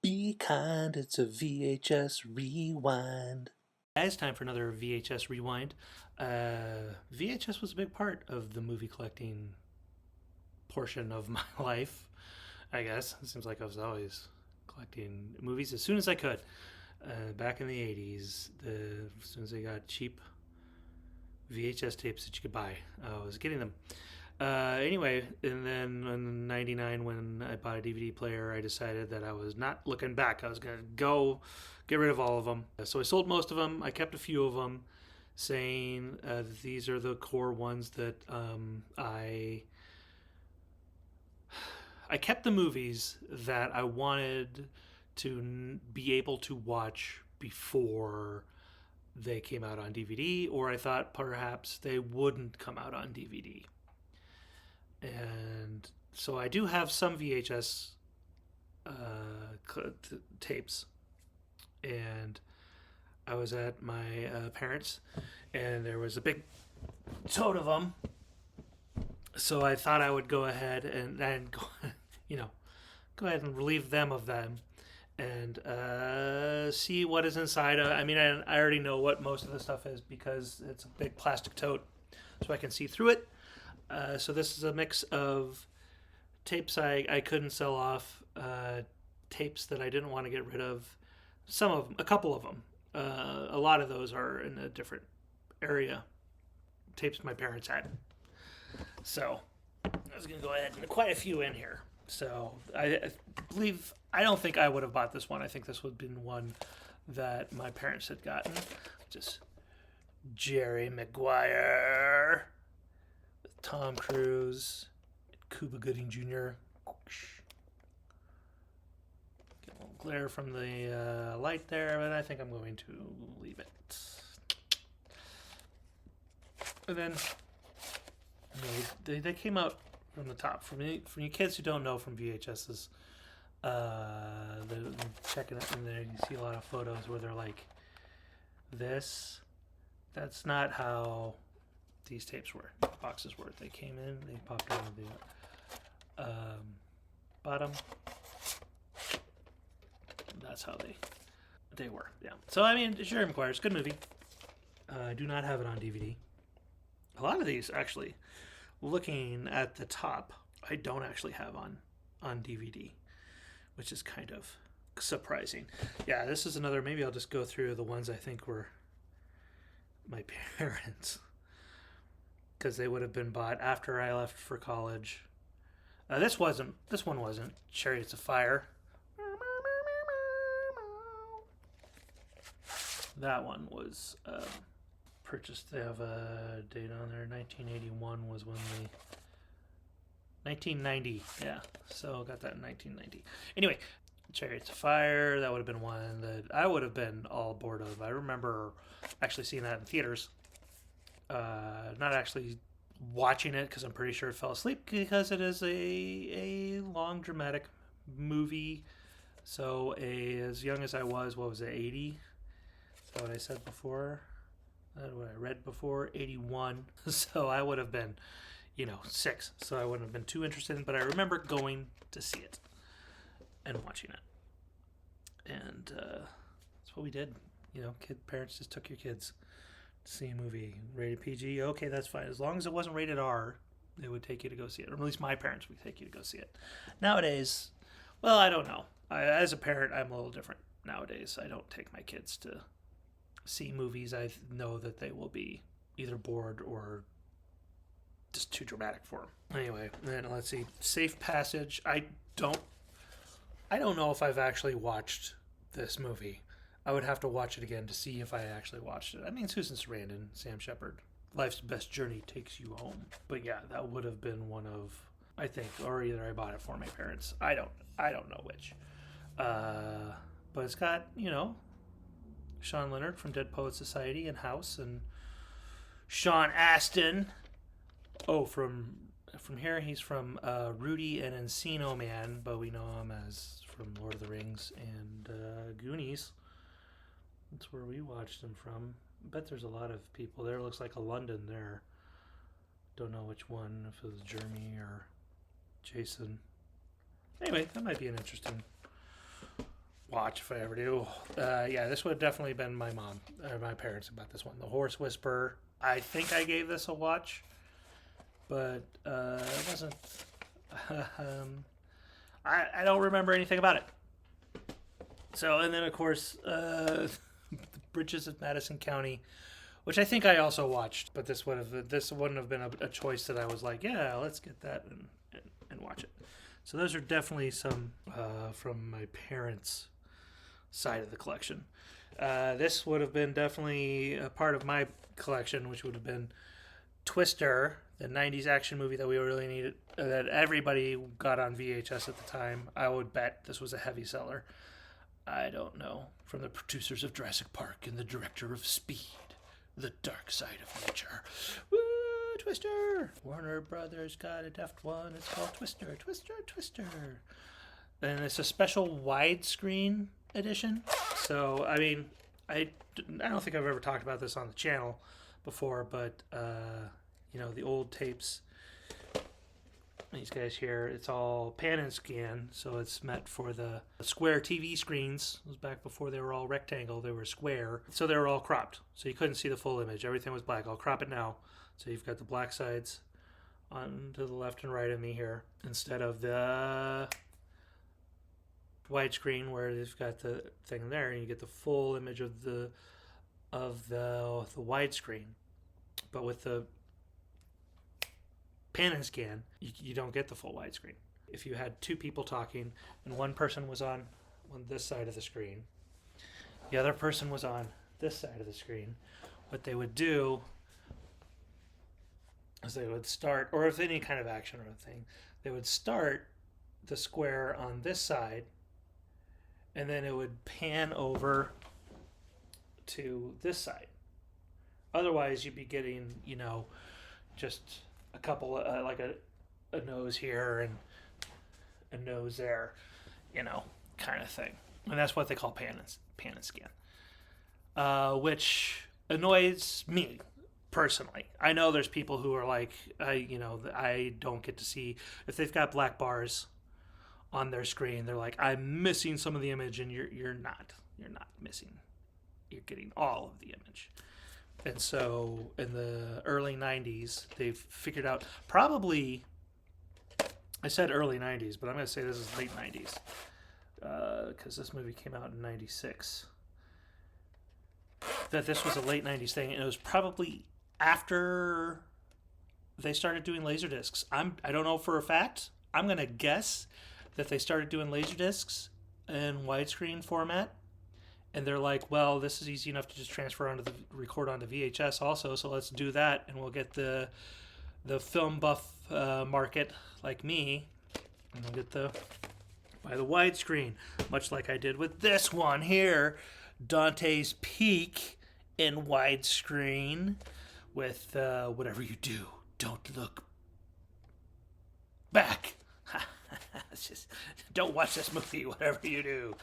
Be kind, it's a VHS Rewind. It's time for another VHS Rewind. VHS was a big part of the movie collecting portion of my life, I guess. It seems like I was always collecting movies as soon as I could. Back in the 80s, as soon as they got cheap VHS tapes that you could buy, I was getting them. Anyway, and then in '99, when I bought a DVD player, I decided that I was not looking back. I was going to go get rid of all of them. So I sold most of them. I kept a few of them, saying that these are the core ones that I kept the movies that I wanted to be able to watch before they came out on DVD, or I thought perhaps they wouldn't come out on DVD. And so I do have some VHS tapes, and I was at my parents, and there was a big tote of them. So I thought I would go ahead and go, go ahead and relieve them of them, and see what is inside. I already know what most of the stuff is because it's a big plastic tote, so I can see through it. So this is a mix of tapes I couldn't sell off, tapes that I didn't want to get rid of. Some of them, a couple of them. A lot of those are in a different area. Tapes my parents had. So I was going to go ahead and quite a few in here. So I don't think I would have bought this one. I think this would have been one that my parents had gotten. Just Jerry Maguire. Tom Cruise, Cuba Gooding Jr. Get a little glare from the light there, but I think I'm going to leave it. And then they came out from the top. From you kids who don't know from VHSs, they're checking it in there. You see a lot of photos where they're like this. That's not how these tapes were, boxes were. They came in, they popped out of the bottom. That's how they were. Yeah. So Jerry Maguire's good movie. I do not have it on DVD. A lot of these, actually, looking at the top, I don't actually have on DVD, which is kind of surprising. Yeah, this is another. Maybe I'll just go through the ones I think were my parents, because they would have been bought after I left for college. This one wasn't. Chariots of Fire. That one was purchased. They have a date on there. 1981 was when 1990. Yeah, so got that in 1990. Anyway, Chariots of Fire. That would have been one that I would have been all bored of. I remember actually seeing that in theaters. Not actually watching it because I'm pretty sure I fell asleep because it is a long dramatic movie. So as young as I was, what was it, 80? Is that what I said before? What I read before? 81. So I would have been, 6. So I wouldn't have been too interested in, but I remember going to see it and watching it. And that's what we did. Parents just took your kids to see a movie. Rated PG, okay, that's fine. As long as it wasn't rated R, they would take you to go see it. Or at least my parents would take you to go see it. Nowadays, well, I don't know. As a parent, I'm a little different nowadays. I don't take my kids to see movies. I know that they will be either bored or just too dramatic for them. Anyway, then let's see. Safe Passage. I don't know if I've actually watched this movie. I would have to watch it again to see if I actually watched it. Susan Sarandon, Sam Shepard. Life's Best Journey Takes You Home. But yeah, that would have been one of, I think, or either I bought it for my parents. I don't know which. But it's got, Sean Leonard from Dead Poets Society and House, and Sean Astin. Oh, from here, he's from Rudy and Encino Man, but we know him as from Lord of the Rings and Goonies. That's where we watched him from. I bet there's a lot of people there. Looks like a London there. Don't know which one, if it was Jeremy or Jason. Anyway, that might be an interesting watch if I ever do. Yeah, this would have definitely been my mom or my parents about this one. The Horse Whisperer. I think I gave this a watch, but it wasn't. I don't remember anything about it. So, and then of course, the Bridges of Madison County, which I think I also watched, but this wouldn't have been a choice that I was like, yeah, let's get that and watch it. So those are definitely some from my parents' side of the collection. This would have been definitely a part of my collection, which would have been Twister, the 90s action movie that we really needed, that everybody got on VHS at the time. I would bet this was a heavy seller. I don't know. From the producers of Jurassic Park and the director of Speed, The Dark Side of Nature. Woo, Twister! Warner Brothers got a deft one. It's called Twister, Twister, Twister. And it's a special widescreen edition. So, I mean, I don't think I've ever talked about this on the channel before, but, you know, the old tapes, these guys here, it's all pan and scan, so it's meant for the square TV screens. It was back before they were all rectangle, they were square. So they were all cropped, so you couldn't see the full image. Everything was black. I'll crop it now. So you've got the black sides on to the left and right of me here, instead of the widescreen where they've got the thing there, and you get the full image of the widescreen. But with the pan and scan, you don't get the full widescreen. If you had two people talking and one person was on this side of the screen, the other person was on this side of the screen, what they would do is they would start, or if any kind of action or thing, they would start the square on this side, and then it would pan over to this side. Otherwise, you'd be getting, you know, just a couple, like a nose here and a nose there, you know, kind of thing. And that's what they call pan and scan, which annoys me personally. I know there's people who are like, I don't get to see, if they've got black bars on their screen, they're like, I'm missing some of the image, and you're not missing. You're getting all of the image. And so in the early 90s, they've figured out, probably, I said early 90s, but I'm going to say this is late 90s, because this movie came out in 96, that this was a late 90s thing, and it was probably after they started doing Laserdiscs. I don't know for a fact. I'm going to guess that they started doing Laserdiscs in widescreen format. And they're like, well, this is easy enough to just record onto VHS also, so let's do that, and we'll get the film buff market like me, and we'll buy the widescreen, much like I did with this one here, Dante's Peak in widescreen with whatever you do, don't look back. It's just, don't watch this movie, whatever you do.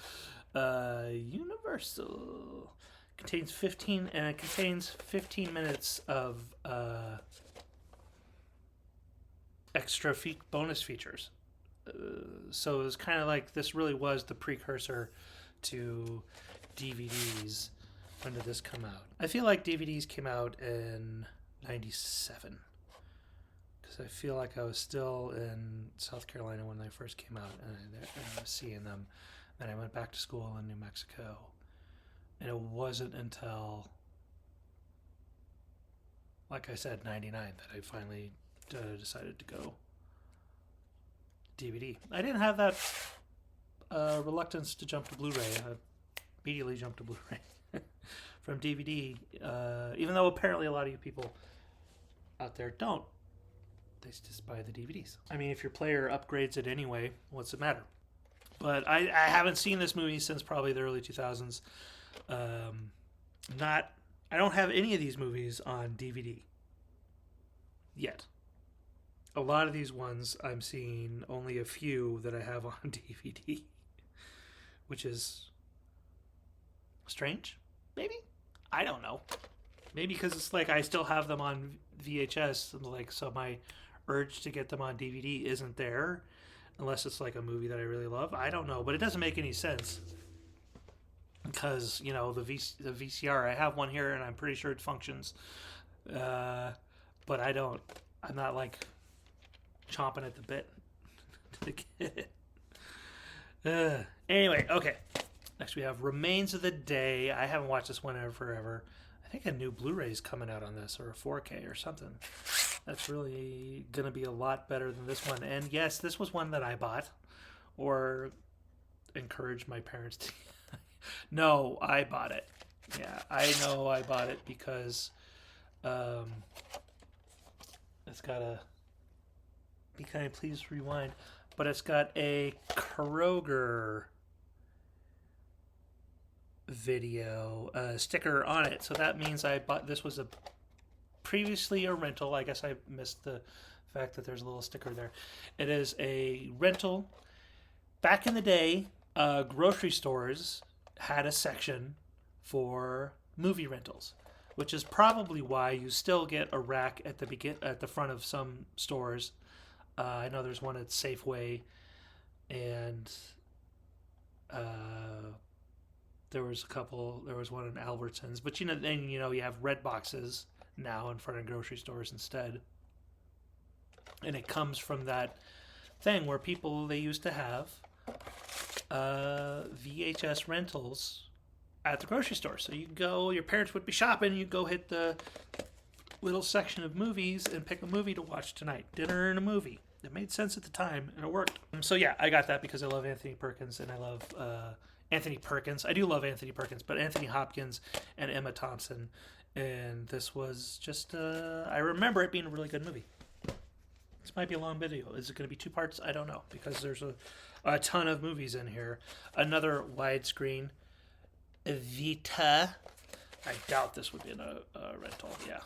Universal contains 15 minutes of extra bonus features. So it was kind of like, this really was the precursor to DVDs. When did this come out? I feel like DVDs came out in 97. Because I feel like I was still in South Carolina when they first came out, and I was seeing them. Then I went back to school in New Mexico. And it wasn't until, like I said, 99 that I finally decided to go DVD. I didn't have that reluctance to jump to Blu-ray. I immediately jumped to Blu-ray from DVD, even though apparently a lot of you people out there don't. They just buy the DVDs. I mean, if your player upgrades it anyway, what's the matter? But I haven't seen this movie since probably the early 2000s. I don't have any of these movies on DVD yet. A lot of these ones I'm seeing only a few that I have on DVD, which is strange, maybe? I don't know. Maybe because it's like I still have them on VHS, and like, so my urge to get them on DVD isn't there. Unless it's like a movie that I really love. I don't know, but it doesn't make any sense because the VCR. I have one here, and I'm pretty sure it functions, but I'm not like chomping at the bit to get it. Anyway, okay. Next we have Remains of the Day. I haven't watched this one in forever. I think a new Blu-ray's coming out on this, or a 4K or something. That's really going to be a lot better than this one. And yes, this was one that I bought or encouraged my parents to. No, I bought it. Yeah, I know I bought it because it's got a Be Kind Please Rewind, but it's got a Kroger video sticker on it. So that means I bought this was previously a rental. I guess I missed the fact that there's a little sticker there. It is a rental. Back in the day, grocery stores had a section for movie rentals, which is probably why you still get a rack at the front of some stores. I know there's one at Safeway, and there was one in Albertsons, but you have red boxes now in front of grocery stores instead. And it comes from that thing where they used to have VHS rentals at the grocery store. So you go, your parents would be shopping, you go hit the little section of movies and pick a movie to watch tonight. Dinner and a movie. It made sense at the time, and it worked. So yeah, I got that because I love Anthony Perkins, and I love Anthony Perkins. I do love Anthony Perkins, but Anthony Hopkins and Emma Thompson. And this was just, I remember it being a really good movie. This might be a long video. Is it going to be 2 parts? I don't know, because there's a ton of movies in here. Another widescreen Vita. I doubt this would be in a rental. Yeah.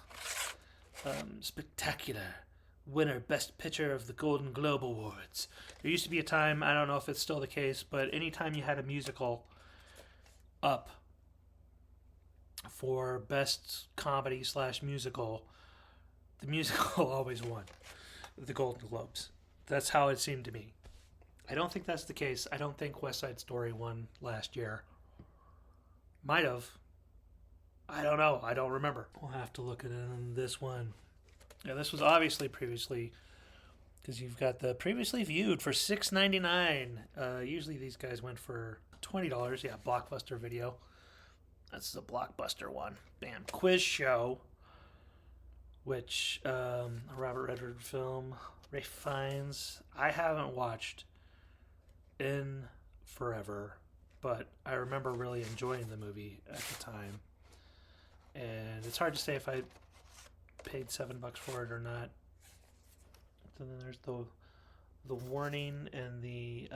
Spectacular. Winner Best Picture of the Golden Globe Awards. There used to be a time, I don't know if it's still the case, but anytime you had a musical up for Best Comedy / Musical, the musical always won the Golden Globes. That's how it seemed to me. I don't think that's the case. I don't think West Side Story won last year. Might have. I don't know. I don't remember. We'll have to look at it on this one. Yeah, this was obviously previously, because you've got the previously viewed for $6.99. Usually these guys went for $20. Yeah, Blockbuster Video. That's the Blockbuster one. Bam. Quiz Show, which a Robert Redford film. Ralph Fiennes. I haven't watched in forever, but I remember really enjoying the movie at the time. And it's hard to say if I paid $7 for it or not. So then there's the warning and the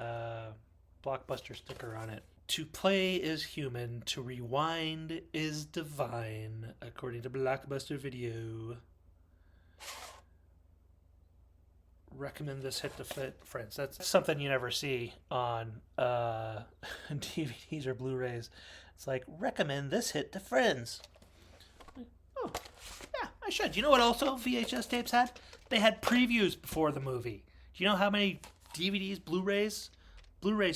Blockbuster sticker on it. To play is human, to rewind is divine, according to Blockbuster Video. Recommend this hit to friends. That's something you never see on DVDs or Blu-rays. It's like, recommend this hit to friends. Oh, yeah, I should. You know what also VHS tapes had? They had previews before the movie. Do you know how many DVDs, Blu-rays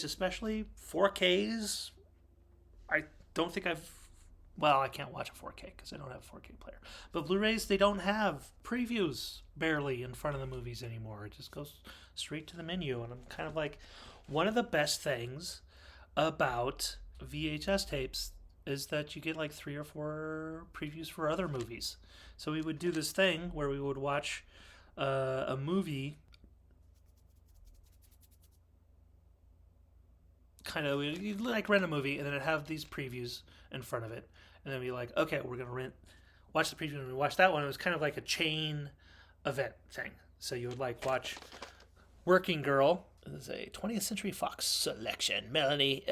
especially, 4Ks? I don't think I can't watch a 4K because I don't have a 4K player. But Blu-rays, they don't have previews barely in front of the movies anymore. It just goes straight to the menu. And I'm kind of like, one of the best things about VHS tapes is that you get like 3 or 4 previews for other movies. So we would do this thing where we would watch a movie, kind of, you'd like rent a movie, and then it'd have these previews in front of it. And then be like, okay, we're going to watch the preview, and we watch that one. It was kind of like a chain event thing. So you would like watch Working Girl. It was a 20th Century Fox selection. Melanie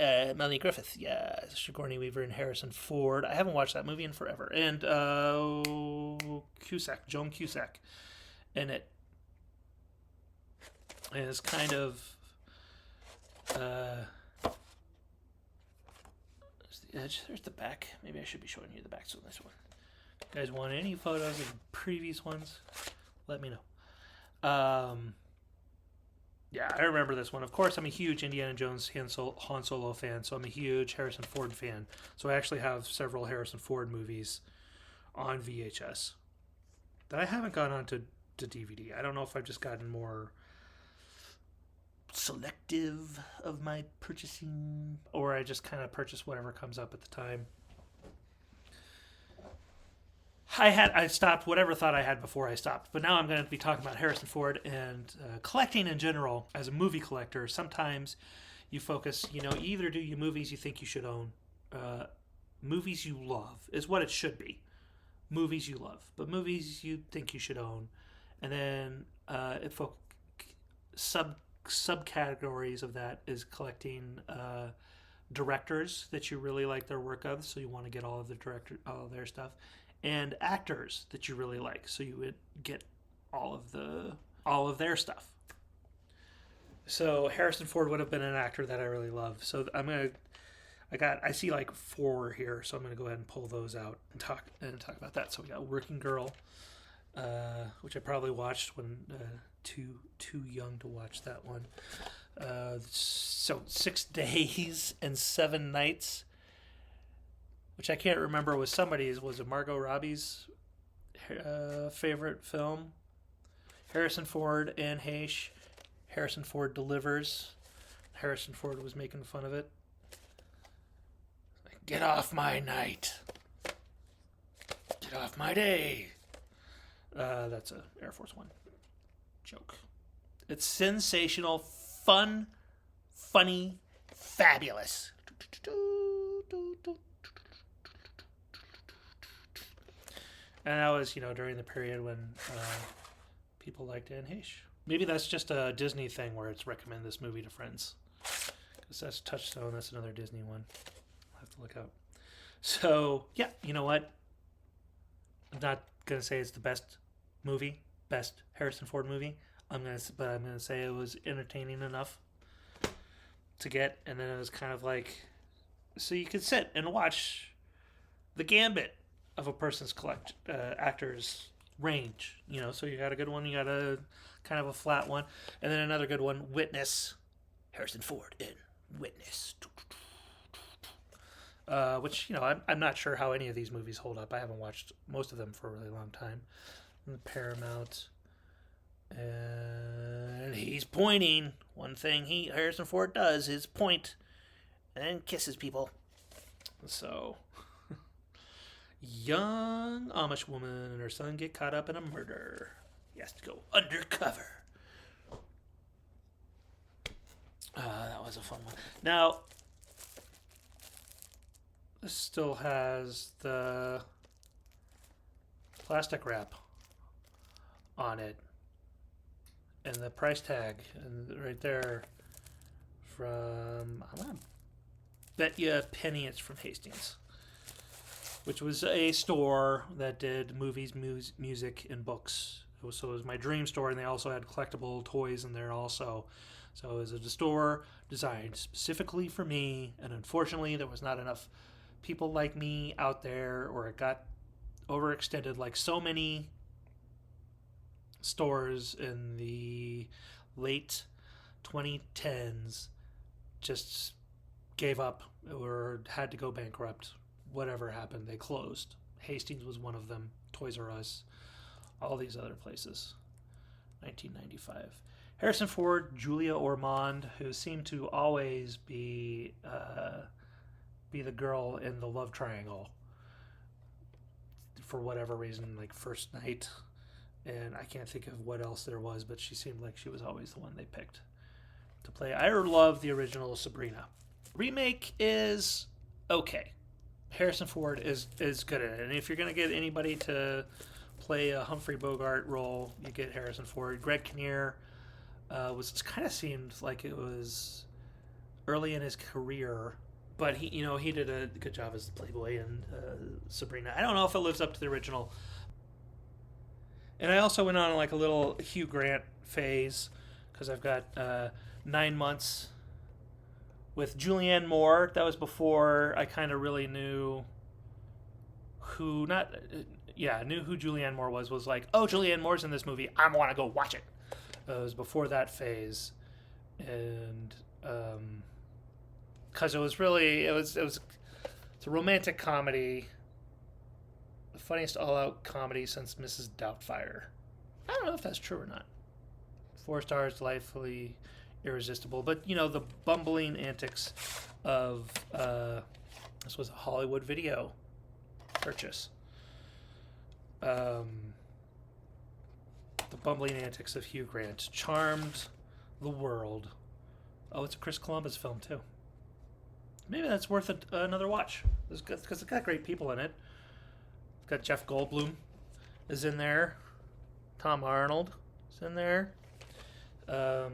Griffith, yeah, Sigourney Weaver and Harrison Ford. I haven't watched that movie in forever. And Joan Cusack in it. And it's kind of there's the back. Maybe I should be showing you the backs on this one. If you guys want any photos of previous ones, let me know. Yeah, I remember this one. Of course, I'm a huge Indiana Jones Han Solo fan, so I'm a huge Harrison Ford fan. So I actually have several Harrison Ford movies on VHS that I haven't gone on to DVD. I don't know if I've just gotten more selective of my purchasing, or I just kind of purchase whatever comes up at the time. I stopped whatever thought I had before I stopped, but now I'm going to be talking about Harrison Ford and collecting in general. As a movie collector, sometimes you focus, you either do you movies you think you should own, movies you love is what it should be, movies you love, but movies you think you should own, and then subcategories of that is collecting directors that you really like their work of, so you want to get all of their stuff, and actors that you really like, so you would get all of their stuff. So Harrison Ford would have been an actor that I really love. So I see like 4 here, so I'm gonna go ahead and pull those out and talk about that. So we got Working Girl, which I probably watched when too young to watch that one. So 6 Days and 7 Nights, which I can't remember was somebody's. Was it Margot Robbie's favorite film? Harrison Ford and Heche. Harrison Ford delivers. Harrison Ford was making fun of it. Get off my night. Get off my day. That's a Air Force One joke. It's sensational, fun, funny, fabulous. And that was, during the period when people liked Anne Heche. Maybe that's just a Disney thing where it's recommend this movie to friends. Because that's Touchstone. That's another Disney one. I'll have to look out. So, yeah, you know what? I'm not going to say it's the best Harrison Ford movie. I'm going to say it was entertaining enough to get. And then it was kind of like, so you could sit and watch the gambit of a person's actor's range, so you got a good one, you got a kind of a flat one, and then another good one, Witness, Harrison Ford in Witness, which, I'm not sure how any of these movies hold up. I haven't watched most of them for a really long time. And Paramount, and he's pointing. One thing Harrison Ford does is point and kisses people. So young Amish woman and her son get caught up in a murder. He has to go undercover. That was a fun one. Now, this still has the plastic wrap on it and the price tag, and right there from, I'm gonna bet you a penny it's from Hastings, which was a store that did movies, music, and books. So it was my dream store, and they also had collectible toys in there also. So it was a store designed specifically for me, and unfortunately there was not enough people like me out there, or it got overextended like so many stores in the late 2010s just gave up or had to go bankrupt. Whatever happened, they closed. Hastings was one of them, Toys R Us, all these other places. 1995. Harrison Ford, Julia Ormond, who seemed to always be the girl in the love triangle for whatever reason, like First Night, and I can't think of what else there was, but she seemed like she was always the one they picked to play. I love the original Sabrina. Remake is okay. Harrison Ford is good at it, and if you're going to get anybody to play a Humphrey Bogart role, you get Harrison Ford. Greg Kinnear kind of seemed like it was early in his career, but he did a good job as the Playboy in Sabrina. I don't know if it lives up to the original. And I also went on like a little Hugh Grant phase because I've got 9 months with Julianne Moore. That was before I kind of really knew who Julianne Moore was like, oh, Julianne Moore's in this movie, I want to go watch it. It was before that phase. and because it's a romantic comedy, the funniest all-out comedy since Mrs. Doubtfire. I don't know if that's true or not. 4 stars, delightfully irresistible. But the bumbling antics of this was a Hollywood Video purchase. The bumbling antics of Hugh Grant charmed the world. Oh, it's a Chris Columbus film too. Maybe that's worth another watch because it's got great people in it. It's got Jeff Goldblum is in there. Tom Arnold is in there. But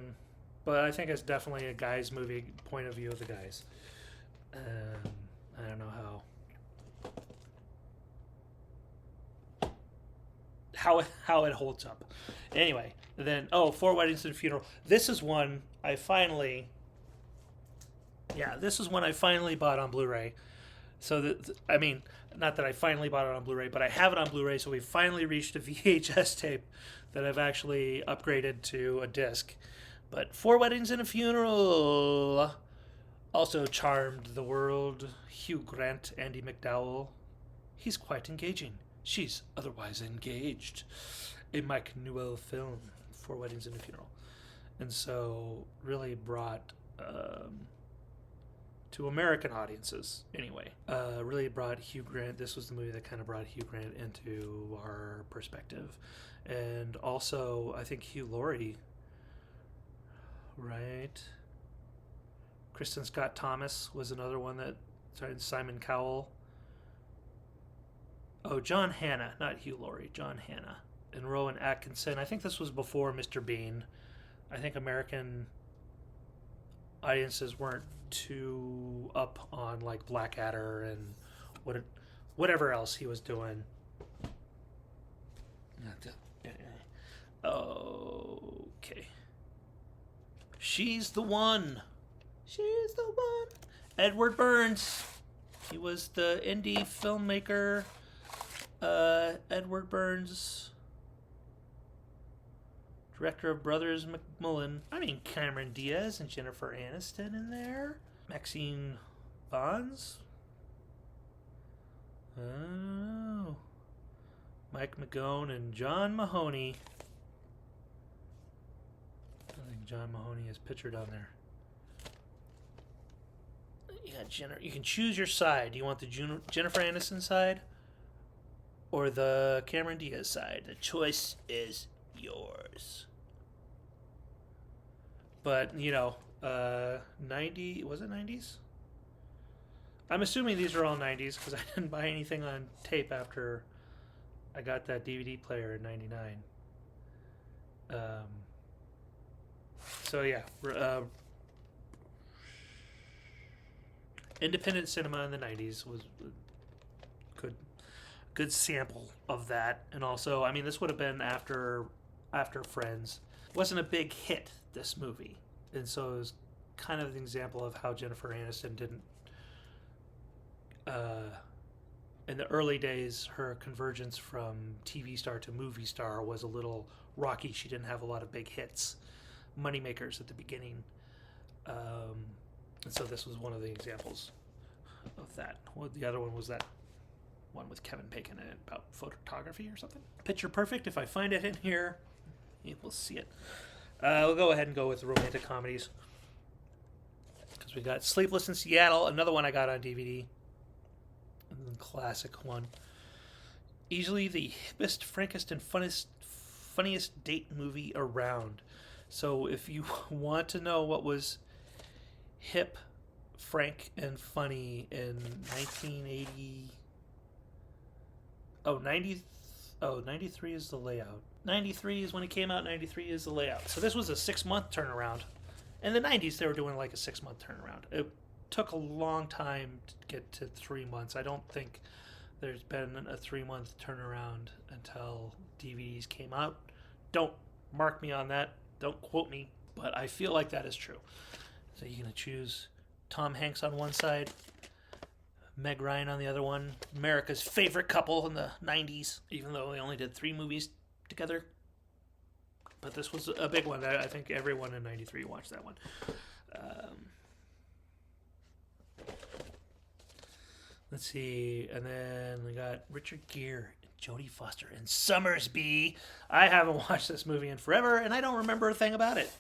I think it's definitely a guy's movie, point of view of the guys. I don't know how it holds up. Anyway, then Four Weddings and a Funeral. This is one I finally bought on Blu-ray. So not that I finally bought it on Blu-ray, but I have it on Blu-ray. So we finally reached a VHS tape that I've actually upgraded to a disc. But Four Weddings and a Funeral also charmed the world. Hugh Grant, Andy McDowell. He's quite engaging. She's otherwise engaged. A Mike Newell film, Four Weddings and a Funeral. And so really brought, to American audiences anyway, really brought Hugh Grant. This was the movie that kind of brought Hugh Grant into our perspective. And also, I think Hugh Laurie, right? Kristen Scott Thomas was another one that started. Simon Cowell. Oh, John Hannah, not Hugh Laurie, John Hannah. And Rowan Atkinson. I think this was before Mr. Bean. I think American audiences weren't too up on like Blackadder and whatever else he was doing. Okay. She's the one. She's the one. Edward Burns. He was the indie filmmaker. Edward Burns, director of Brothers McMullen. Cameron Diaz and Jennifer Aniston in there. Maxine Bonds. Oh. Mike McGone and John Mahoney. I think John Mahoney is pictured on there. Yeah, you can choose your side. Do you want the Jennifer Aniston side or the Cameron Diaz side? The choice is yours. But, 90, was it 90s? I'm assuming these are all 90s because I didn't buy anything on tape after I got that DVD player in 99. So, yeah. Independent cinema in the 90s was a good sample of that. And also, this would have been after Friends. It wasn't a big hit, this movie. And so it was kind of an example of how Jennifer Aniston didn't... in the early days, her convergence from TV star to movie star was a little rocky. She didn't have a lot of big hits, moneymakers at the beginning. And so this was one of the examples of that. The other one was that one with Kevin Bacon in it about photography or something. Picture Perfect, if I find it in here, you will see it. We'll go ahead and go with the romantic comedies. Because we got Sleepless in Seattle, another one I got on DVD. Classic one. Easily the hippest, frankest, and funniest date movie around. So if you want to know what was hip, frank, and funny in 1980... 93 is the layout. 93 is when it came out, 93 is the layout. So this was a 6-month turnaround. In the 90s, they were doing like a 6-month turnaround. It took a long time to get to 3 months. I don't think there's been a 3-month turnaround until DVDs came out. Don't mark me on that. Don't quote me. But I feel like that is true. So you're going to choose Tom Hanks on one side, Meg Ryan on the other one. America's favorite couple in the 90s, even though they only did 3 movies together. But this was a big one. I think everyone in '93 watched that one. Let's see, and then we got Richard Gere, and Jodie Foster, and Summersby. I haven't watched this movie in forever, and I don't remember a thing about it.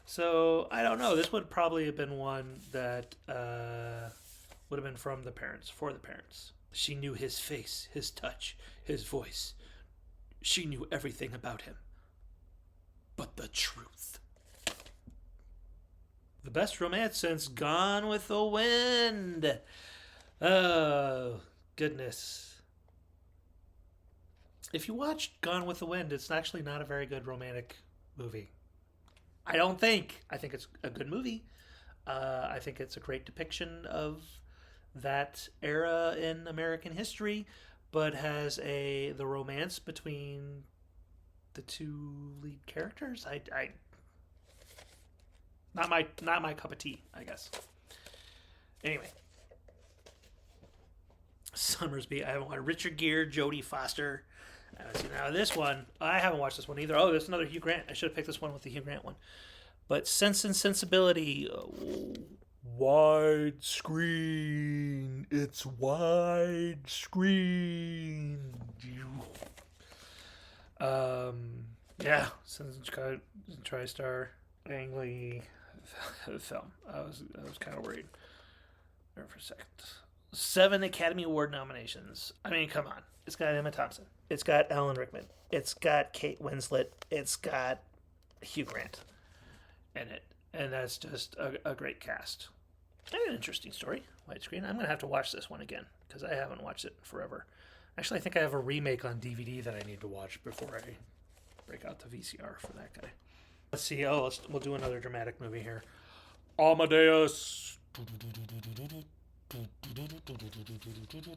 So I don't know. This would probably have been one that would have been from the parents, for the parents. She knew his face, his touch, his voice. She knew everything about him. But the truth. The best romance since Gone with the Wind. Oh, goodness. If you watched Gone with the Wind, it's actually not a very good romantic movie. I don't think. I think it's a good movie. I think it's a great depiction of that era in American history, but has the romance between the two lead characters. I not my cup of tea, I guess. Anyway, Summersby. I haven't watched Richard Gere, Jodie Foster. Now this one, I haven't watched this one either. Oh, there's another Hugh Grant. I should have picked this one with the Hugh Grant one. But Sense and Sensibility, widescreen. It's widescreen. Yeah, TriStar, Ang Lee film. I was kind of worried there for a second. 7 Academy Award nominations. I mean, come on. It's got Emma Thompson. It's got Alan Rickman. It's got Kate Winslet. It's got Hugh Grant in it. And that's just a great cast. And an interesting story. Widescreen. I'm going to have to watch this one again because I haven't watched it in forever. Actually, I think I have a remake on DVD that I need to watch before I break out the VCR for that guy. Let's see. We'll do another dramatic movie here. Amadeus.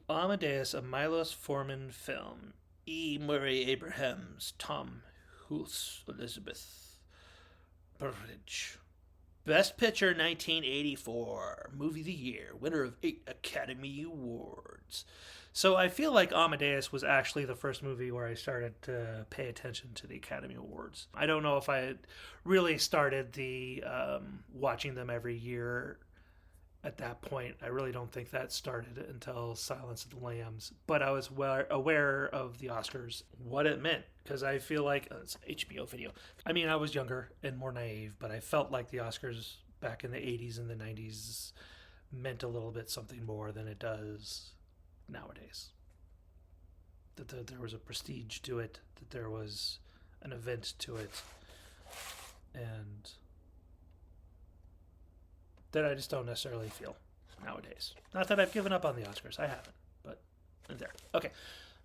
Amadeus, a Milos Forman film. E. Murray Abrahams, Tom Hulce, Elizabeth Burridge. Best Picture 1984. Movie of the Year. Winner of 8 Academy Awards. So I feel like Amadeus was actually the first movie where I started to pay attention to the Academy Awards. I don't know if I had really started the watching them every year at that point. I really don't think that started until Silence of the Lambs. But I was aware of the Oscars, what it meant, because I feel like it's an HBO video. I mean, I was younger and more naive, but I felt like the Oscars back in the 80s and the 90s meant a little bit something more than it does nowadays. That there was a prestige to it, that there was an event to it, and that I just don't necessarily feel nowadays. Not that I've given up on the Oscars. I haven't, but there. Okay,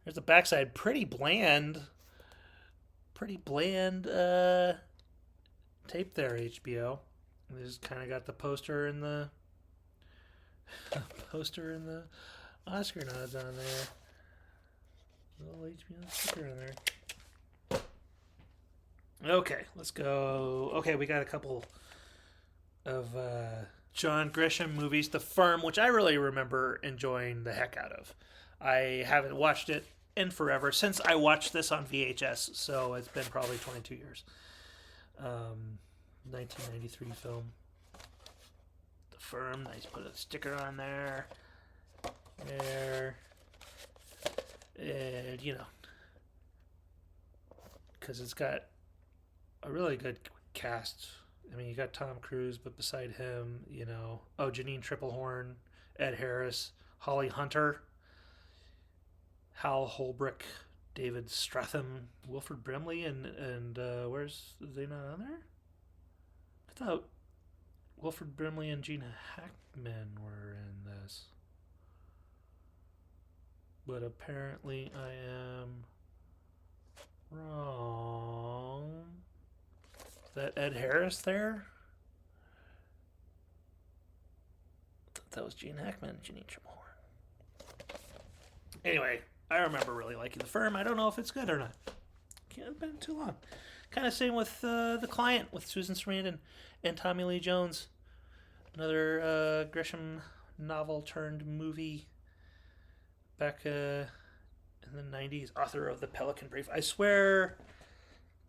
there's the backside. Pretty bland tape there, HBO. They just kind of got the poster and the Oscar nods on there. Little HBO sticker on there. Okay, let's go. Okay, we got a couple of John Grisham movies. The Firm, which I really remember enjoying the heck out of. I haven't watched it in forever since I watched this on VHS, so it's been probably 22 years. 1993 film. The Firm, nice, put a sticker on there. There. And, because it's got a really good cast. I mean, you got Tom Cruise, but beside him, Janine Triplehorn, Ed Harris, Holly Hunter, Hal Holbrook, David Stratham, Wilford Brimley, and where's they not on there? I thought Wilford Brimley and Gene Hackman were in this, but apparently I am wrong. Is that Ed Harris there? I thought that was Gene Hackman and Janine Triplehorn. Anyway, I remember really liking The Firm. I don't know if it's good or not. Can't have been too long. Kind of same with The Client with Susan Sarandon and Tommy Lee Jones. Another Grisham novel turned movie back in the 90s. Author of The Pelican Brief. I swear,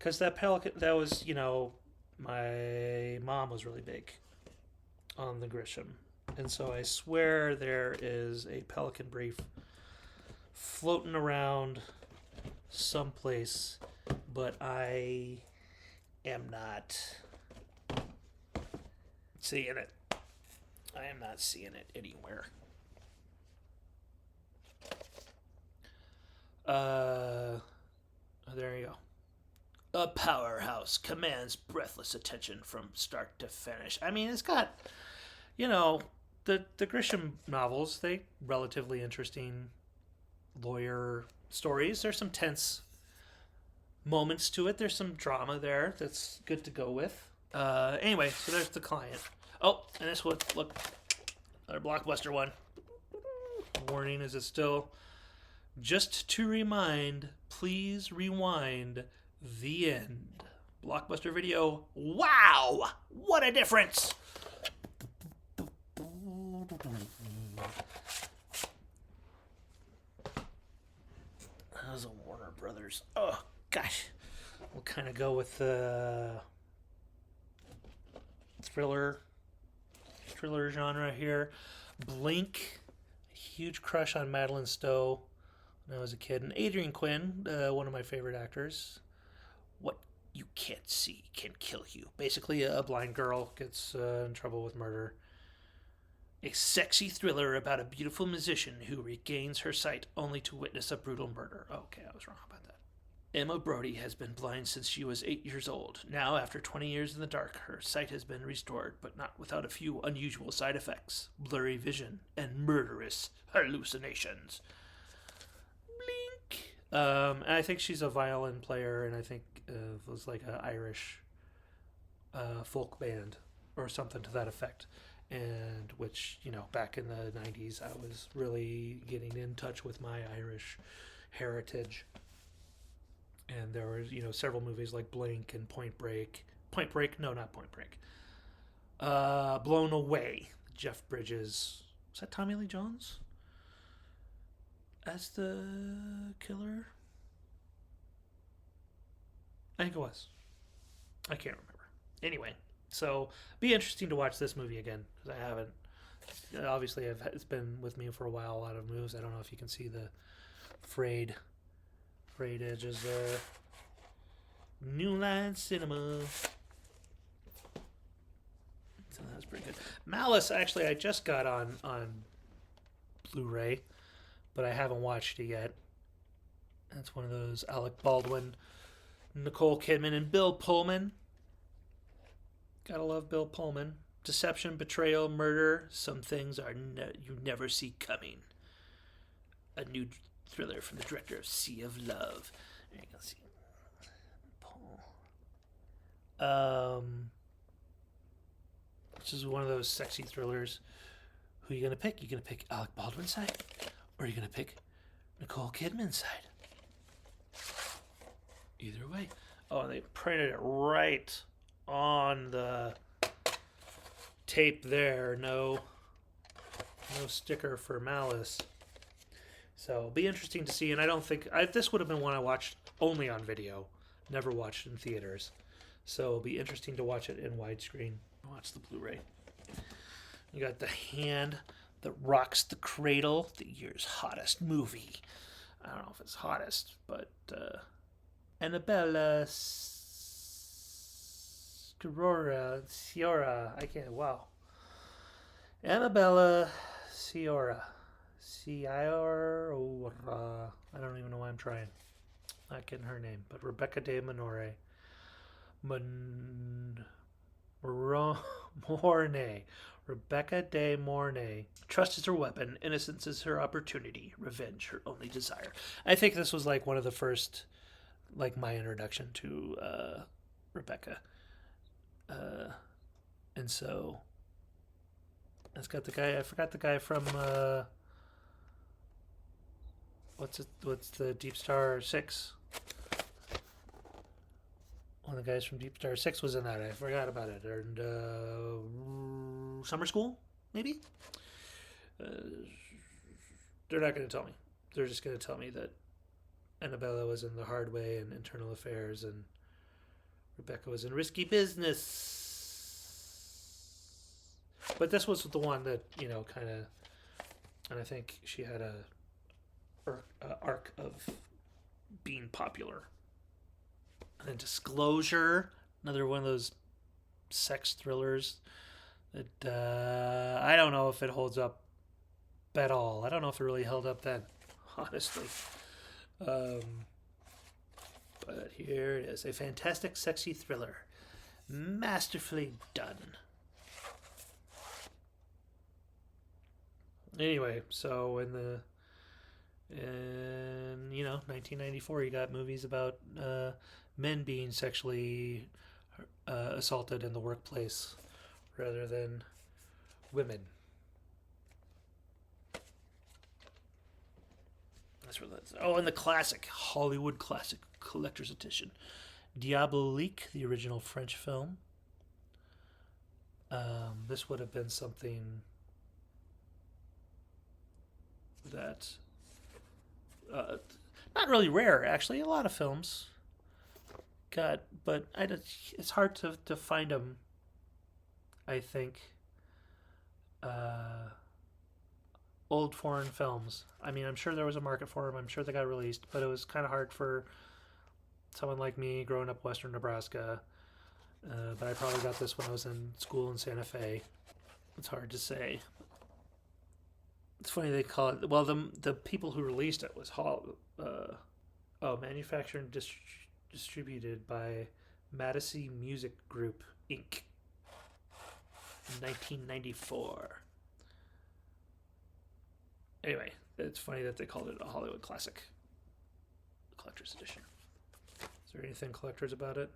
Because that Pelican, that was, my mom was really big on the Grisham. And so I swear there is a Pelican brief floating around someplace, but I am not seeing it. I am not seeing it anywhere. There you go. A powerhouse commands breathless attention from start to finish. I mean, it's got, the Grisham novels, they relatively interesting lawyer stories. There's some tense moments to it. There's some drama there that's good to go with. Anyway, so there's the client. Oh, and this one, look, another blockbuster one. Warning, is it still? Just to remind, please rewind the end. Blockbuster video. Wow! What a difference! That was a Warner Brothers. Oh, gosh. We'll kind of go with the thriller genre here. Blink. Huge crush on Madeline Stowe when I was a kid. And Adrian Quinn, one of my favorite actors. What you can't see can kill you. Basically, a blind girl gets in trouble with murder. A sexy thriller about a beautiful musician who regains her sight only to witness a brutal murder. Okay, I was wrong about that. Emma Brody has been blind since she was 8 years old. Now, after 20 years in the dark, her sight has been restored, but not without a few unusual side effects. Blurry vision and murderous hallucinations. Blink. And I think she's a violin player, and I think it was like an Irish folk band or something to that effect. And which, back in the 90s, I was really getting in touch with my Irish heritage. And there were, several movies like Blink and Point Break. No, not Point Break. Blown Away. Jeff Bridges. Was that Tommy Lee Jones as the killer? I think it was. I can't remember. Anyway, so be interesting to watch this movie again, because I haven't. Obviously, it's been with me for a while. A lot of moves. I don't know if you can see the frayed edges there. New Line Cinema. So that was pretty good. Malice, actually, I just got on Blu-ray, but I haven't watched it yet. That's one of those Alec Baldwin, Nicole Kidman, and Bill Pullman. Gotta love Bill Pullman. Deception, betrayal, murder. Some things are you never see coming. A new thriller from the director of Sea of Love. There you can see. This is one of those sexy thrillers. Who are you gonna pick? You gonna pick Alec Baldwin's side, or are you gonna pick Nicole Kidman's side? Either way. Oh, they printed it right on the tape there. No sticker for Malice. So it'll be interesting to see. And I don't think this would have been one I watched only on video, never watched in theaters. So it'll be interesting to watch it in widescreen. Watch the Blu-ray. You got the hand that rocks the cradle, the year's hottest movie. I don't know if it's hottest, but Annabella Sciorra. I can't. Wow. Annabella Sciorra. Sciorra. I don't even know why I'm trying. Not getting her name, but Rebecca De Mornay. Rebecca De Mornay. Trust is her weapon. Innocence is her opportunity. Revenge her only desire. I think this was like one of the first, like my introduction to Rebecca. And so it's got the guy. I forgot the guy from what's the Deep Star 6? One of the guys from Deep Star 6 was in that. I forgot about it. And Summer School, maybe? They're not going to tell me. They're just going to tell me that Annabella was in The Hard Way and Internal Affairs and Rebecca was in risky business. But this was the one that, kind of, and I think she had a arc of being popular. And then Disclosure, another one of those sex thrillers that I don't know if it holds up at all. I don't know if it really held up then, honestly. But here it is, a fantastic, sexy thriller, masterfully done. Anyway, so in 1994, you got movies about men being sexually assaulted in the workplace rather than women. That's where that's. Oh, and the classic Hollywood classic collector's edition, Diabolique, the original French film. This would have been something that not really rare, actually. A lot of films got, but it's hard to find them. I think old foreign films. I mean, I'm sure there was a market for them. I'm sure they got released, but it was kind of hard for someone like me growing up Western Nebraska. But I probably got this when I was in school in Santa Fe. It's hard to say. It's funny they call it. Well, the people who released it was manufactured and distributed by Madison Music Group Inc. in 1994. Anyway, it's funny that they called it a Hollywood classic collector's edition. Is there anything collector's about it?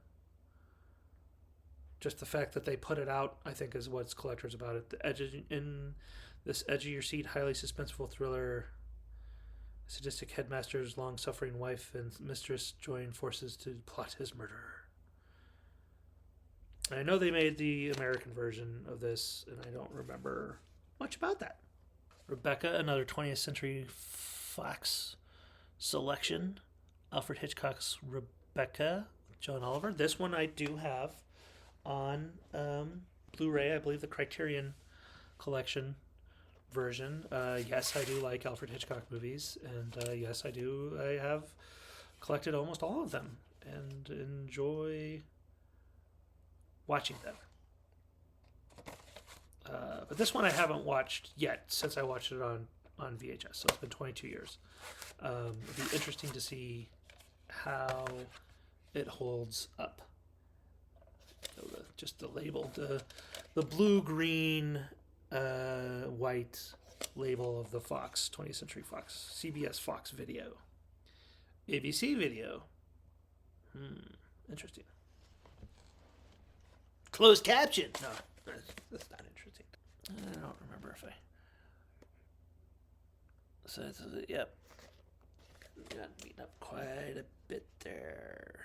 Just the fact that they put it out, I think, is what's collector's about it. The edge in this edge of your seat, highly suspenseful thriller. Sadistic headmaster's long-suffering wife and mistress join forces to plot his murder. I know they made the American version of this, and I don't remember much about that. Rebecca, another 20th Century Fox selection. Alfred Hitchcock's Rebecca, John Oliver. This one I do have on Blu-ray. I believe the Criterion Collection version. Yes, I do like Alfred Hitchcock movies, and yes, I have collected almost all of them and enjoy watching them. But this one I haven't watched yet since I watched it on VHS, so it's been 22 years. It'll be interesting to see how it holds up. So just the label, the blue, green, white label of the Fox, 20th Century Fox, CBS Fox Video, ABC Video. Interesting. Closed caption. No, that's not interesting. I don't remember if I. So yep, got beaten up quite a bit there.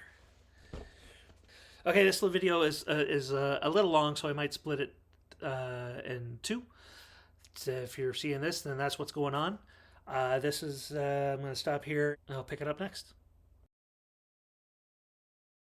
Okay, this little video is a little long, so I might split it in two. So if you're seeing this, then that's what's going on. I'm going to stop here, and I'll pick it up next.